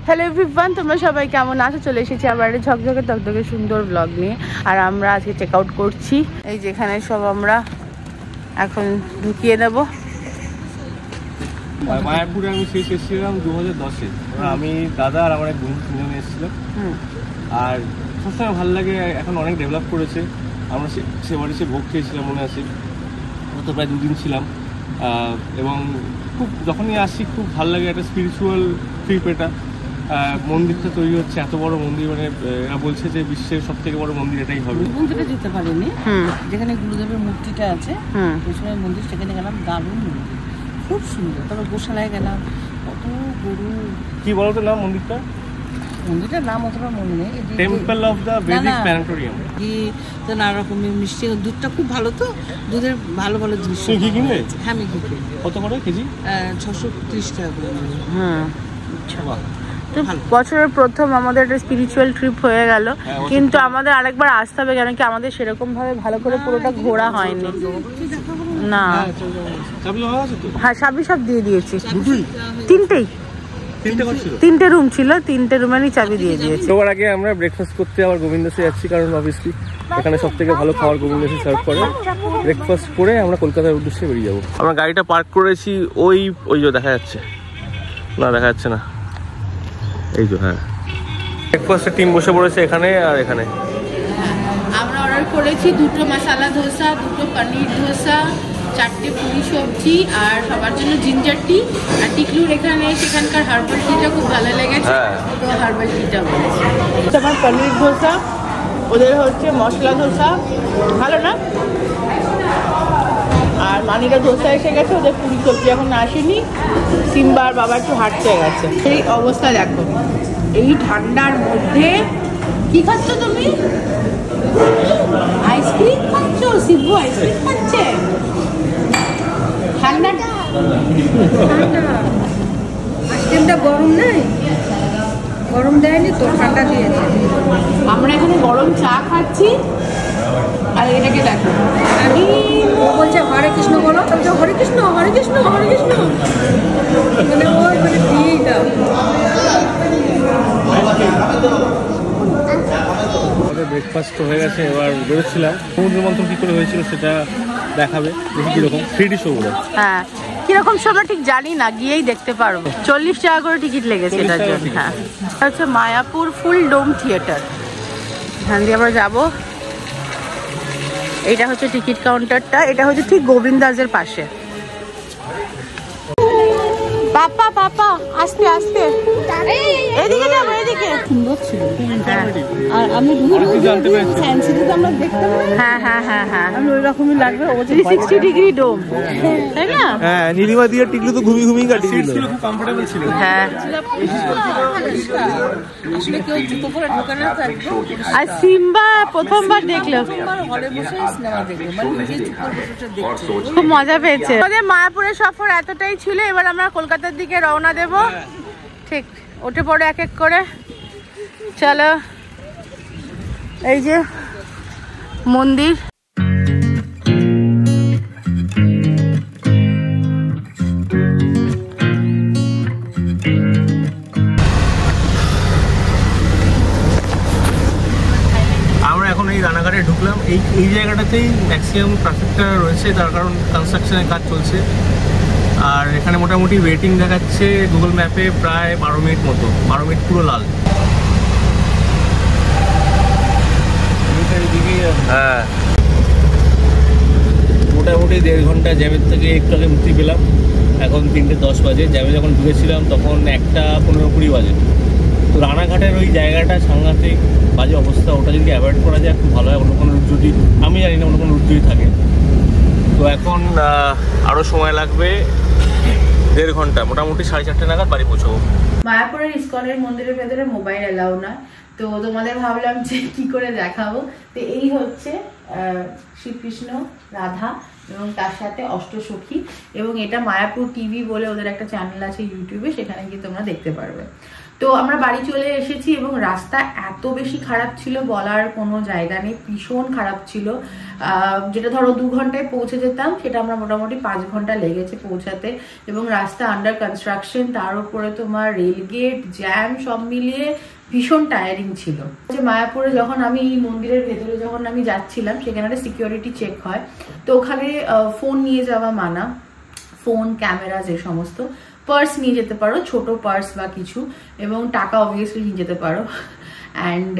Hello everyone, তোমরা সবাই কেমন আছো? চলে এসেছি আবার একটা ঝকঝকে তকতকে সুন্দর ব্লগ নিয়ে। আর আমরা আজকে চেক আউট করছি, এই যেখানে সব আমরা এখন ঢুকিয়ে দেবো। মায়াপুরে আমি শেষ এসেছিলাম 2010-এ। আমি দাদা আর আমার এক বন্ধু তিনজনে এসেছিলাম। আর সবসময় ভালো লাগে, এখন অনেক ডেভেলপ করেছে। আমরা সে বাড়ি সে ভোগ খেয়েছিলাম মনে আছে, তো প্রায় 2 দিন ছিলাম। এবং খুব যখনই আসি খুব ভালো লাগে, একটা স্পিরিচুয়াল ট্রিপ এটা। মন্দিরটা তৈরি হচ্ছে, এত বড় মন্দির, মানে এরা বলছে যে বিশ্বের সব থেকে বড় মন্দির এটাই হবে। মন্দিরটা যেতে পারিনি, যেখানে গুরুদেবের মূর্তিটা আছে ওই সময় মন্দির, সেখানে গেলাম, দারুণ মন্দির, খুব সুন্দর। তারপর গোশালায় গেলাম, কত গরু। কি বলতো নাম মন্দিরটা? মন্দিরটার নাম অতটা মনে নেই। Temple of the Vedic planetarium. কি তো নানা রকমের মিষ্টি, দুধটা খুব ভালো, তো দুধের ভালো ভালো জিনিস। ঘি কিনলে? হ্যাঁ, আমি ঘি কিনি। কত করে কেজি? 630 টাকা করে। বছরের প্রথম আমাদের একটা স্পিরিচুয়াল ট্রিপ হয়ে গেল, কিন্তু আমাদের আরেকবার আসতে হবে, কেন কি আমাদের সেরকম ভাবে ভালো করে পুরোটা ঘোরা হয়নি। না হ্যাঁ, সবই সব দিয়ে দিয়েছি, তিনটে রুম ছিল, 3টে রুমেরই চাবি দিয়ে দিয়েছি। সবার আগে আমরা ব্রেকফাস্ট করতে আবার গোবিন্দাসে যাচ্ছি, কারণ অবভিয়াসলি এখানে সব থেকে ভালো খাবার গোবিন্দাসে সার্ভ করে। ব্রেকফাস্ট করে আমরা কলকাতার উদ্দেশ্যে বেরিয়ে যাবো। আমরা গাড়িটা পার্ক করেছি ওই যে দেখা যাচ্ছে না, দেখা যাচ্ছে না, এই যে। হ্যাঁ, ব্রেকফাস্টের টিম বসে পড়েছে এখানে আর এখানে। আমরা অর্ডার করেছি 2টো মশলা ধোসা, 2টো পনির ধোসা, 4টে পুরি সবজি, আর সবার জন্য জিঞ্জার টি। আর টিকলুর এখানে সেখানকার হার্বাল টিটা খুব ভালো লেগেছে, তো হার্বাল টিটা বলেছি। আমার পনির ধোসা, ওদের হচ্ছে মশলা ধোসা, ভালো না? আর মানিরা ধোসা এসে গেছে, ওদের পুরি সবজি এখন আসেনি। সিম্বার বাবা একটু হাঁটতে গেছে। এই অবস্থা দেখো, এই ঠান্ডার মধ্যে কি খাচ্ছ তুমি? আইসক্রিম খাচ্ছ? শিবু আইসক্রিম খাচ্ছে। ঠান্ডাটা আইসক্রিমটা গরম নেই, গরম দেয়নি তো, ঠান্ডা দিয়েছে। আমরা এখানে গরম চা খাচ্ছি, আর এটাকে দেখো, আমি ও বলছে হরে কৃষ্ণ বলো, বলছে হরে কৃষ্ণ হরে কৃষ্ণ হরে কৃষ্ণ, মানে ওই মানে ঠিক আমাদের ব্রেকফাস্ট হয়ে গেছে, এবার বেরোচ্ছিলাম। সমুদ্র মন্থন কি করে হয়েছিল সেটা দেখাবে, দেখি কিরকম 3D শো বলে। হ্যাঁ, কিরকম শো ঠিক জানি না, গিয়েই দেখতে পারবো। 40 টাকা করে টিকিট লেগেছে এটার জন্য। হ্যাঁ, হচ্ছে মায়াপুর ফুল ডোম থিয়েটার, এখান দিয়ে আমরা যাবো। এটা হচ্ছে টিকিট কাউন্টারটা, এটা হচ্ছে ঠিক গোবিন্দাসের পাশে। পাপা পাপা আস্তে আস্তে, এদিকে যাবো, এদিকে। সুন্দর ছিল। আর আমি আমরা দেখতাম, হ্যাঁ হ্যাঁ হ্যাঁ হ্যাঁ, আমি ওই রকমই লাগবে। 360 ডিগ্রি ডোম, তাই না? হ্যাঁ, নীলিমা দিয়ে টিকলু তো ঘুমিয়ে কাটিয়েছিল, খুব কমফোর্টেবল ছিল। হ্যাঁ, আসলে কেউ জুতো পরে ঢোকে না, আর সিম্বা প্রথমবার দেখলো, হলে বসে সিনেমা দেখলো, মানে নিজে দেখছে, খুব মজা পেয়েছে। আমাদের মায়াপুরের সফর এতটাই ছিল, এবার আমরা কলকাতার দিকে রওনা দেব। ঠিক ওঠে পড়ে এক এক করে, চলো। এই যে মন্দির, আমরা এখন এই রানাঘাটে ঢুকলাম। এই জায়গাটাতেই ম্যাক্সিমাম ট্রাফিকটা রয়েছে, তার কারণ কনস্ট্রাকশনের কাজ চলছে। আর এখানে মোটামুটি ওয়েটিং দেখাচ্ছে গুগল ম্যাপে প্রায় 12 মিনিট মতো, 12 মিনিট পুরো লাল। হ্যাঁ, মোটামুটি 1.5 ঘন্টা জ্যামের থেকে একটু আগে মুক্তি পেলাম। এখন 3:10 বাজে, জ্যামে যখন ঢুকেছিলাম তখন 1:15-20 বাজে। তো রানাঘাটের ওই জায়গাটা সাংঘাতিক বাজে অবস্থা, ওটা যদি অ্যাভয়েড করা যায় খুব ভালো হয়। অন্য কোনো রুট যদি, আমি জানি না অন্য কোনো রুট যদি থাকে। তো এখন আরও সময় লাগবে, 1.5 ঘন্টা, মোটামুটি 4:30 নাগাদ বাড়ি পৌঁছাবো। মায়াপুরের ইসকনের মন্দিরের ভেতরে মোবাইল এলাও না, তো তোমাদের ভাবলাম যে কি করে দেখাবো। তো এই হচ্ছে শ্রীকৃষ্ণ, রাধা এবং তার সাথে অষ্টসখী, এবং এটা মায়াপুর টিভি বলে ওদের একটা চ্যানেল আছে ইউটিউবে, সেখানে গিয়ে তোমরা দেখতে পারবে। তো আমরা বাড়ি চলে এসেছি এবং রাস্তা এত বেশি খারাপ ছিল বলার কোনো জায়গা নেই, ভীষণ খারাপ ছিল। যেটা ধরো 2 ঘন্টায় পৌঁছে যেতাম সেটা আমরা মোটামুটি 5 ঘন্টা লেগেছে পৌঁছাতে। এবং রাস্তা আন্ডার কনস্ট্রাকশন, তার উপরে তোমার রেলগেট, জ্যাম, সব মিলিয়ে ভীষণ টায়ারিং ছিল। যে মায়াপুরে যখন আমি এই মন্দিরের ভেতরে যখন আমি যাচ্ছিলাম সেখানে একটা সিকিউরিটি চেক হয়, তো ওখানে ফোন নিয়ে যাওয়া মানা, ফোন, ক্যামেরা, যে সমস্ত। পার্স নিয়ে যেতে পারো, ছোট পার্স বা কিছু, এবং টাকা অবভিয়াসলি নিয়ে যেতে পারো। অ্যান্ড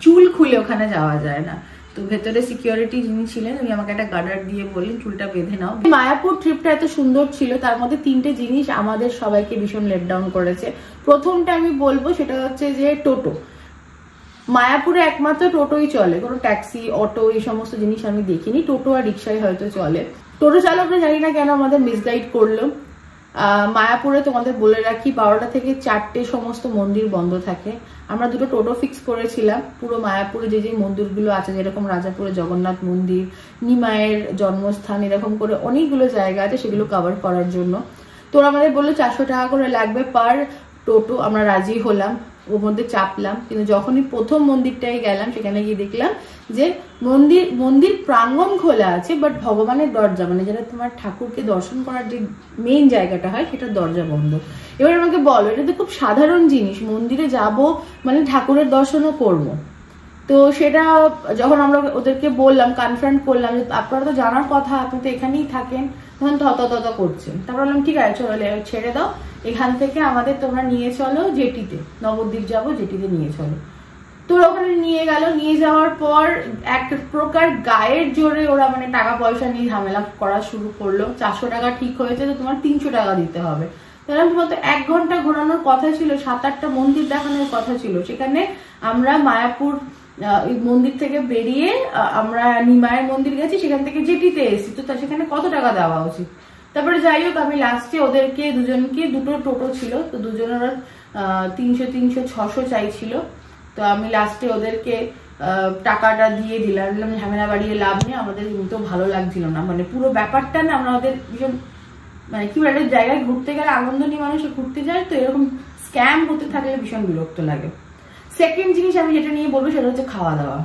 চুল খুলে ওখানে যাওয়া যায় না। তো ভেতরে সিকিউরিটি যিনি ছিলেন উনি আমাকে একটা গার্ডার দিয়ে বললেন চুলটা বেঁধে নাও। মায়াপুর ট্রিপটা এত সুন্দর ছিল, তার মধ্যে 3টে জিনিস আমাদের সবাইকে ভীষণ লেট ডাউন করেছে। প্রথমটা আমি বলবো সেটা হচ্ছে যে টোটো। মায়াপুরে একমাত্র টোটোই চলে, কোনো ট্যাক্সি, অটো এই সমস্ত জিনিস আমি দেখিনি। টোটো আর রিক্সাই হয়তো চলে। টোটো চালকরা জানি না কেন আমাদের মিসগাইড করলো। মায়াপুরে তোমাদের বলে রাখি 12টা থেকে 4টে সমস্ত মন্দির বন্ধ থাকে। আমরা 2টো টোটো ফিক্স করেছিলাম পুরো মায়াপুরে যে যে মন্দিরগুলো আছে, যেরকম রাজাপুরে জগন্নাথ মন্দির, নিমায়ের জন্মস্থান, এরকম করে অনেকগুলো জায়গা আছে, সেগুলো কভার করার জন্য। তো আমাদের বললো 400 টাকা করে লাগবে পার টোটো। আমরা রাজি হলাম, ওর মধ্যে চাপলাম। কিন্তু যখনই প্রথম মন্দিরটায় গেলাম সেখানে গিয়ে দেখলাম যে মন্দির প্রাঙ্গণ খোলা আছে, বাট ভগবানের দরজা, মানে যেটা তোমার ঠাকুরকে দর্শন করার যে মেইন জায়গাটা হয় সেটার দরজা বন্ধ। এবার আমাকে বলো, এটা তো খুব সাধারণ জিনিস, মন্দিরে যাব মানে ঠাকুরের দর্শনও করব। তো সেটা যখন আমরা ওদেরকে বললাম, কনফার্ম করলাম যে আপনারা তো জানার কথা, আপনি তো এখানেই থাকেন, তখন তত করছেন। তারপর বললাম ঠিক আছে চলে ছেড়ে দাও, এখান থেকে আমাদের তোমরা নিয়ে চলো জেটিতে, নবদ্বীপ যাবো, জেটিতে নিয়ে চলো। তো ওখানে নিয়ে গেল। নিয়ে যাওয়ার পর এক প্রকার গায়ের জোরে ওরা মানে টাকা পয়সা নিয়ে ঝামেলা করা শুরু করলো। 400 টাকা ঠিক হয়েছে, তো তোমার 300 টাকা দিতে হবে। তাহলে তোমার তো 1 ঘন্টা ঘোরানোর কথা ছিল, 7-8টা মন্দির দেখানোর কথা ছিল। সেখানে আমরা মায়াপুর মন্দির থেকে বেরিয়ে আমরা নিমায়ের মন্দির গেছি, সেখান থেকে জেটিতে এসেছি। তো সেখানে কত টাকা দেওয়া উচিত? তারপরে যাই হোক, আমি লাস্টে ওদেরকে দুজনকে, 2টো টোটো ছিল, তো দুজনের 300, 600 চাইছিল। তো আমি লাস্টে ওদেরকে টাকাটা দিয়ে দিলাম। ঝামেলা বাড়িয়ে লাভ নেই, আমাদের কিন্তু ভালো লাগছিল না, মানে পুরো ব্যাপারটা না, আমরা ওদের ভীষণ মানে কি একটা জায়গায় ঘুরতে গেলে আনন্দ নিয়ে মানুষ ঘুরতে যায়, তো এরকম স্ক্যাম হতে থাকলে ভীষণ বিরক্ত লাগে। সেকেন্ড জিনিস আমি যেটা নিয়ে বলবো সেটা হচ্ছে খাওয়া দাওয়া।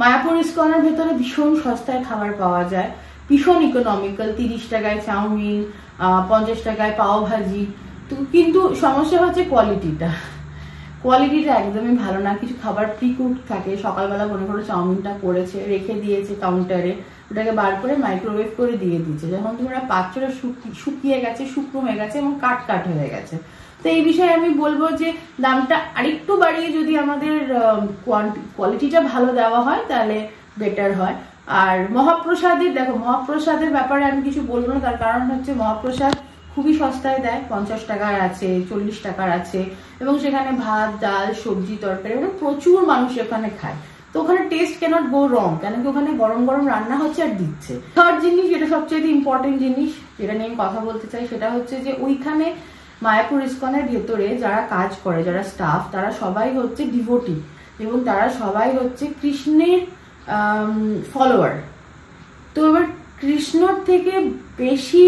মায়াপুর ইস্কনের ভেতরে ভীষণ সস্তায় খাবার পাওয়া যায়, ভীষণ ইকোনমিক্যাল। 30 টাকায় চাউমিন, 50 টাকায় পাও ভাজি। তো কিন্তু সমস্যা হচ্ছে কোয়ালিটিটা একদমই ভালো না। কিছু খাবার প্রিকুক থাকে, সকালবেলা মনে করো চাউমিনটা করেছে, রেখে দিয়েছে কাউন্টারে, ওটাকে বার করে মাইক্রোওয়েভ করে দিয়ে দিচ্ছে। যখন তোমরা পাত্রটা শুকিয়ে গেছে, শুকনো হয়ে গেছে এবং কাট হয়ে গেছে। তো এই বিষয়ে আমি বলবো যে দামটা আরেকটু বাড়িয়ে যদি আমাদের কোয়ালিটিটা ভালো দেওয়া হয় তাহলে বেটার হয়। আর মহাপ্রসাদের ব্যাপারে আমি কিছু বলবো না, তার কারণ হচ্ছে মহাপ্রসাদ খুবই সস্তায় দেয়, 50 টাকার আছে, 40 টাকার আছে, এবং সেখানে ভাত, ডাল, সবজি, তরকারি, মানে প্রচুর মানুষ ওখানে খায়। তো ওখানে টেস্ট ক্যানট গো রং, কেন কি ওখানে গরম গরম রান্না হচ্ছে আর দিচ্ছে। থার্ড জিনিস, যেটা সবচেয়ে ইম্পর্টেন্ট জিনিস, যেটা নিয়ে আমি কথা বলতে চাই, সেটা হচ্ছে যে ওইখানে মায়াপুর ইস্কনের ভেতরে যারা কাজ করে, যারা স্টাফ, তারা সবাই হচ্ছে ডিভোটি এবং তারা সবাই হচ্ছে কৃষ্ণের ফলোয়ার। তো এবার কৃষ্ণর থেকে বেশি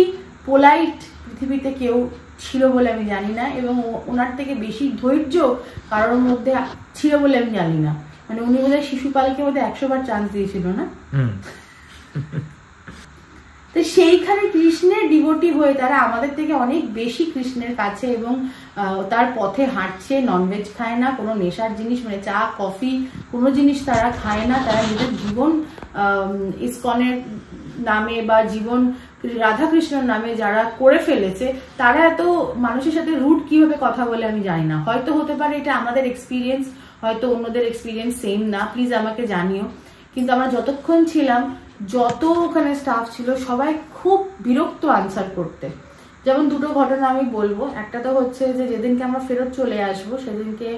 পোলাইট পৃথিবীতে কেউ ছিল বলে আমি জানি না, এবং ওনার থেকে বেশি ধৈর্য কারোর মধ্যে ছিল বলে আমি জানি না। মানে উনি বোধহয় শিশুপালকে বোধহয় 100 বার চান্স দিয়েছিল না। তো সেইখানে কৃষ্ণের ডিভোটি হয়ে তারা আমাদের থেকে অনেক বেশি কৃষ্ণের কাছে, এবং তার পথে হাঁটছে, ননভেজ খায় না, কোনো নেশার জিনিস মানে চা, কফি, কোনো জিনিস তারা খায় না। তারা নিজের জীবন ইস্কনের নামে বা জীবন রাধাকৃষ্ণের নামে যারা করে ফেলেছে, তারা এত মানুষের সাথে রুট কিভাবে কথা বলে আমি জানি না। হয়তো হতে পারে এটা আমাদের এক্সপিরিয়েন্স, হয়তো অন্যদের এক্সপিরিয়েন্স সেম না, প্লিজ আমাকে জানিও। কিন্তু আমরা যতক্ষণ ছিলাম, যত ওখানে স্টাফ ছিল, সবাই খুব বিরক্ত আনসার করতে। যেমন 2টো ঘটনা আমি বলবো। একটা তো হচ্ছে যে যেদিনকে আমরা ফেরত চলে আসবো সেদিনকে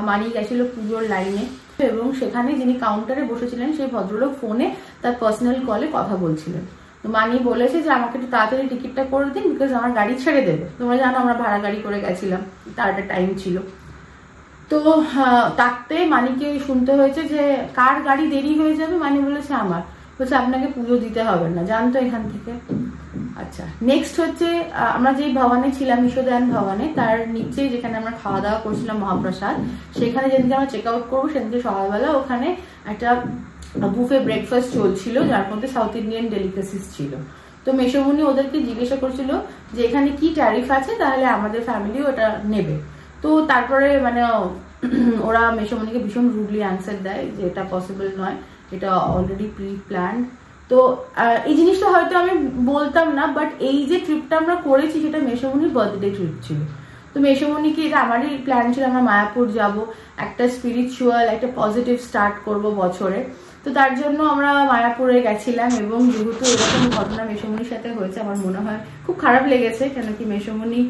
মানি গেছিল পুজোর লাইনে, এবং সেখানে যিনি কাউন্টারে বসেছিলেন সেই ভদ্রলোক ফোনে তার পার্সোনাল কলে কথা বলছিলেন। তো মানি বলেছে যে আমাকে একটু তাড়াতাড়ি টিকিটটা করে দিন, বিকজ আমার গাড়ি ছেড়ে দেবে। তোমরা জানো আমরা ভাড়া গাড়ি করে গেছিলাম, তার একটা টাইম ছিল। তো তাতে মানিকে শুনতে হয়েছে যে কার গাড়ি দেরি হয়ে যাবে। মানি বলেছে আমার। বলছে আপনাকে পুজো দিতে হবে না, জানতো এখান থেকে। আচ্ছা, নেক্সট হচ্ছে আমরা যেই ভবনে ছিলাম, ঈশোদায়ন ভবনে, তার নিচে যেখানে আমরা খাওয়া দাওয়া করছিলাম মহাপ্রসাদ, সেখানে যেদিনকে আমরা চেক আউট করবো সেদিনকে সকালবেলা ওখানে একটা বুফে ব্রেকফাস্ট চলছিল, যার মধ্যে সাউথ ইন্ডিয়ান ডেলিকেসিস ছিল। তো মেশোমণি ওদেরকে জিজ্ঞাসা করছিল যে এখানে কি ট্যারিফ আছে, তাহলে আমাদের ফ্যামিলিও এটা নেবে। তো তারপরে মানে ওরা মেশোমণিকে ভীষণ রুডলি অ্যান্সার দেয় যে এটা পসিবল নয়, এটা অলরেডি প্রি প্ল্যান্ড। তো এই জিনিসটা হয়তো আমি বলতাম না, বাট এই যে ট্রিপটা আমরা করেছি সেটা মেশোমণির বার্থডে ট্রিপ ছিল। তো মেশোমণিকে এটা আমারই প্ল্যান ছিল, আমরা মায়াপুর যাব, একটা স্পিরিচুয়াল একটা পজিটিভ স্টার্ট করব বছরে। তো তার জন্য আমরা মায়াপুরে গেছিলাম, এবং যেহেতু এরকম ঘটনা মেশোমণির সাথে হয়েছে, আমার মনে হয় খুব খারাপ লেগেছে। কেন কি মেশোমণি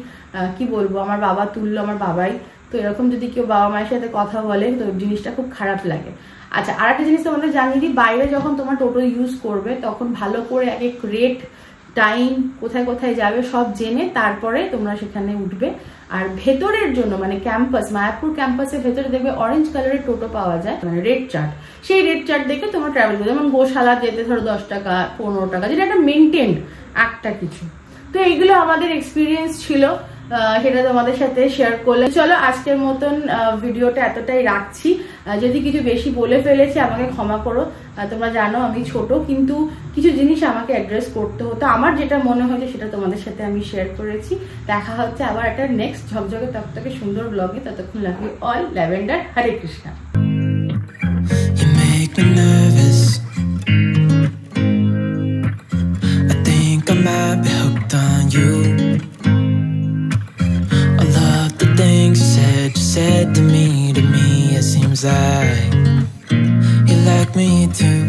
কি বলবো, আমার বাবা তুললো, আমার বাবাই তো, এরকম যদি কেউ বাবা মায়ের সাথে কথা বলে তো জিনিসটা খুব খারাপ লাগে। আচ্ছা, আর একটা জিনিস তোমাদের জানিয়ে দিই, বাইরে যখন তোমার টোটো ইউজ করবে তখন ভালো করে এক এক রেট, টাইম, কোথায় কোথায় যাবে সব জেনে তারপরে তোমরা সেখানে উঠবে। আর ভেতরের জন্য মানে ক্যাম্পাস, মায়াপুর ক্যাম্পাসের ভেতরে দেখবে অরেঞ্জ কালারের টোটো পাওয়া যায়, মানে রেড চার্ট, সেই রেড চার্ট দেখে তোমরা ট্রাভেল করবে। যেমন গোশালা যেতে ধরো 10 টাকা 15 টাকা, যেটা একটা মেনটেন্ড একটা কিছু। তো এইগুলো আমাদের এক্সপিরিয়েন্স ছিল, সেটা তোমাদের সাথে শেয়ার করলে। চলো আজকের মতন ভিডিওটা এতটাই রাখছি। যদি কিছু বেশি বলে ফেলেছি আমাকে ক্ষমা করো, তোমরা জানো আমি ছোট, কিন্তু কিছু জিনিস আমাকে অ্যাড্রেস করতে হতো। আমার যেটা মনে হয়েছে সেটা তোমাদের সাথে আমি শেয়ার করেছি। দেখা হচ্ছে আবার একটা নেক্সট ঝকঝকে তকতকে সুন্দর ব্লগে। ততক্ষণ love you all. Lavender. Hare Krishna. Said to me, it seems like you like me too.